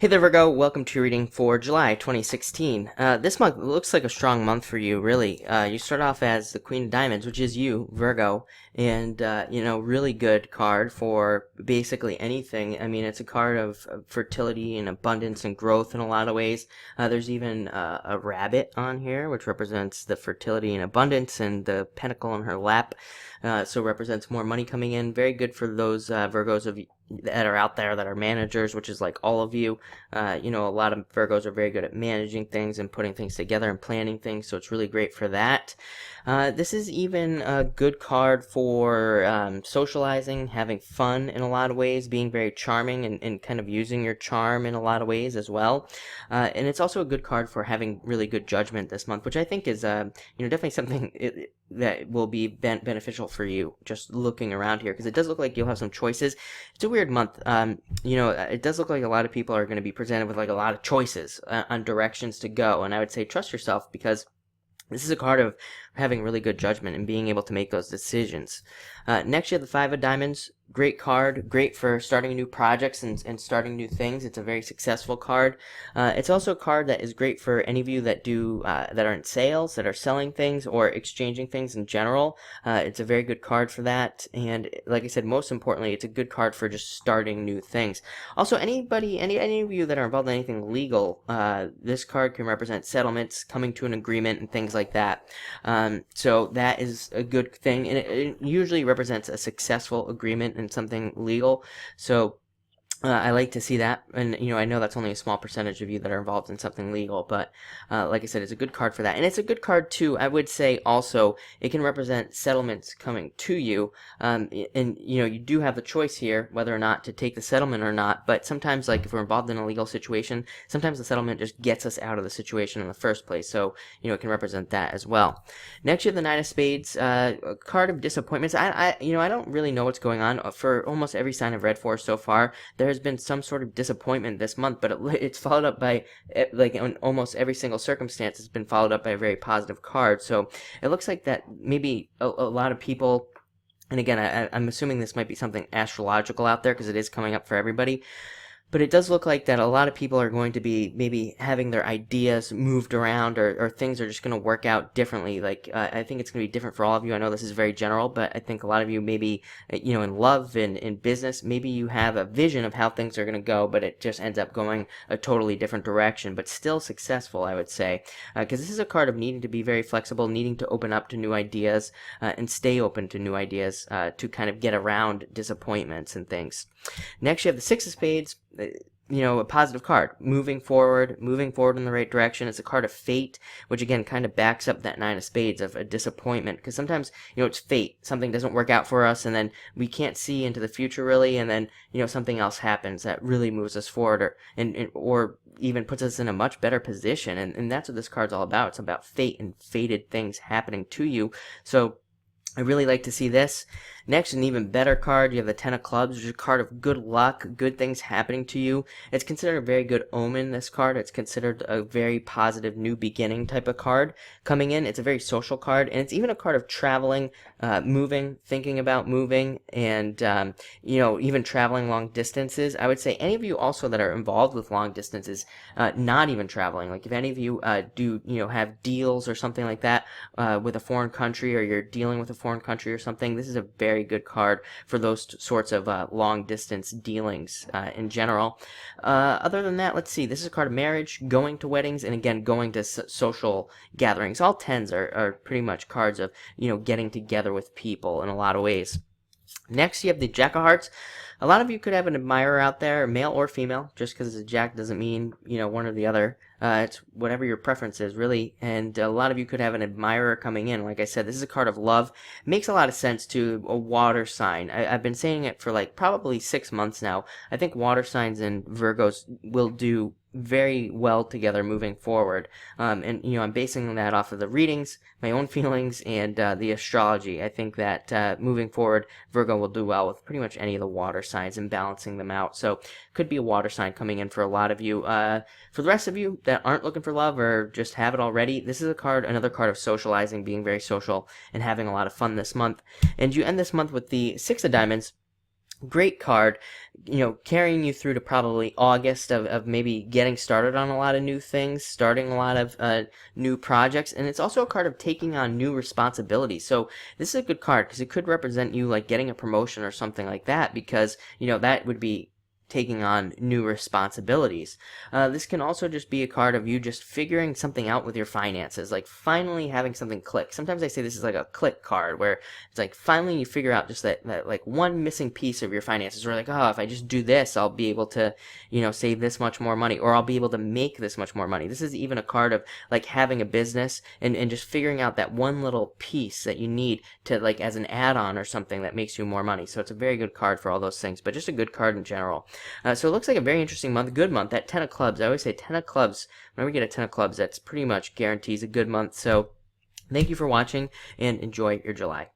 Hey there, Virgo. Welcome to your reading for July 2016. This month looks like a strong month for you, really. You start off as the Queen of Diamonds, which is you, Virgo, and, really good card for basically anything. I mean, it's a card of fertility and abundance and growth in a lot of ways. There's even a rabbit on here, which represents the fertility and abundance, and the pentacle in her lap, so represents more money coming in. Very good for those Virgos that are out there that are managers, which is like all of you. A lot of Virgos are very good at managing things and putting things together and planning things, so it's really great for that. This is even a good card for socializing, having fun in a lot of ways, being very charming and kind of using your charm in a lot of ways as well. And it's also a good card for having really good judgment this month, which I think is definitely something that will be beneficial for you just looking around here, because it does look like you'll have some choices. It's a weird month. It does look like a lot of people are going to be presented with like a lot of choices on directions to go, and I would say trust yourself, because this is a card of having really good judgment and being able to make those decisions. Next, you have the Five of Diamonds. Great card, great for starting new projects and starting new things. It's a very successful card. It's also a card that is great for any of you that that are in sales, that are selling things or exchanging things in general. It's a very good card for that. And like I said, most importantly, it's a good card for just starting new things. Also, any of you that are involved in anything legal, this card can represent settlements, coming to an agreement, and things like that. So that is a good thing, and it usually represents a successful agreement and something legal. So I like to see that, and I know that's only a small percentage of you that are involved in something legal, but like I said, it's a good card for that. And it's a good card too, I would say. Also, it can represent settlements coming to you, and you do have the choice here whether or not to take the settlement or not. But sometimes, like if we're involved in a legal situation, sometimes the settlement just gets us out of the situation in the first place. So it can represent that as well. Next, you have the Nine of Spades, a card of disappointments. I don't really know what's going on for almost every sign I've read for so far. There has been some sort of disappointment this month, but it's followed up by, like, in almost every single circumstance, has been followed up by a very positive card. So it looks like that maybe a lot of people, and again, I'm assuming this might be something astrological out there because it is coming up for everybody. But it does look like that a lot of people are going to be maybe having their ideas moved around, or things are just going to work out differently. Like, I think it's going to be different for all of you. I know this is very general, but I think a lot of you maybe, in love and in business, maybe you have a vision of how things are going to go, but it just ends up going a totally different direction, but still successful, I would say. Because this is a card of needing to be very flexible, needing to open up to new ideas, and stay open to new ideas to kind of get around disappointments and things. Next, you have the Six of Spades. A positive card, moving forward in the right direction. It's a card of fate, which again kind of backs up that Nine of Spades of a disappointment, because sometimes it's fate. Something doesn't work out for us, and then we can't see into the future really, and then something else happens that really moves us forward, or even puts us in a much better position, and that's what this card's all about. It's about fate and fated things happening to you. So I really like to see this. Next, an even better card, you have the Ten of Clubs, which is a card of good luck, good things happening to you. It's considered a very good omen, this card. It's considered a very positive new beginning type of card coming in. It's a very social card, and it's even a card of traveling, moving, thinking about moving, and, even traveling long distances. I would say any of you also that are involved with long distances, not even traveling. Like if any of you do, have deals or something like that with a foreign country, or you're dealing with a foreign country or something, this is a very good card for those sorts of long distance dealings in general. Other than that, let's see, this is a card of marriage, going to weddings, and again going to social gatherings. All tens are pretty much cards of getting together with people in a lot of ways. Next, you have the Jack of Hearts. A lot of you could have an admirer out there, male or female. Just because it's a jack doesn't mean, one or the other. It's whatever your preference is, really. And a lot of you could have an admirer coming in. Like I said, this is a card of love. Makes a lot of sense to a water sign. I've been saying it for like probably 6 months now. I think water signs and Virgos will do very well together moving forward. I'm basing that off of the readings, my own feelings, and the astrology. I think that moving forward, Virgo will do well with pretty much any of the water signs and balancing them out. So could be a water sign coming in for a lot of you. For the rest of you that aren't looking for love or just have it already, this is another card of socializing, being very social, and having a lot of fun this month. And you end this month with the Six of Diamonds, Great card, carrying you through to probably August of maybe getting started on a lot of new things, starting a lot of new projects. And it's also a card of taking on new responsibilities. So this is a good card because it could represent you like getting a promotion or something like that, because that would be taking on new responsibilities. This can also just be a card of you just figuring something out with your finances, like finally having something click. Sometimes I say this is like a click card, where it's like finally you figure out just that like one missing piece of your finances, or like, oh, if I just do this, I'll be able to save this much more money, or I'll be able to make this much more money. This is even a card of like having a business and just figuring out that one little piece that you need to, like, as an add-on or something that makes you more money. So it's a very good card for all those things, but just a good card in general. So it looks like a very interesting month, a good month. That 10 of clubs, I always say 10 of clubs, whenever we get a 10 of clubs, that's pretty much guarantees a good month. So thank you for watching, and enjoy your July.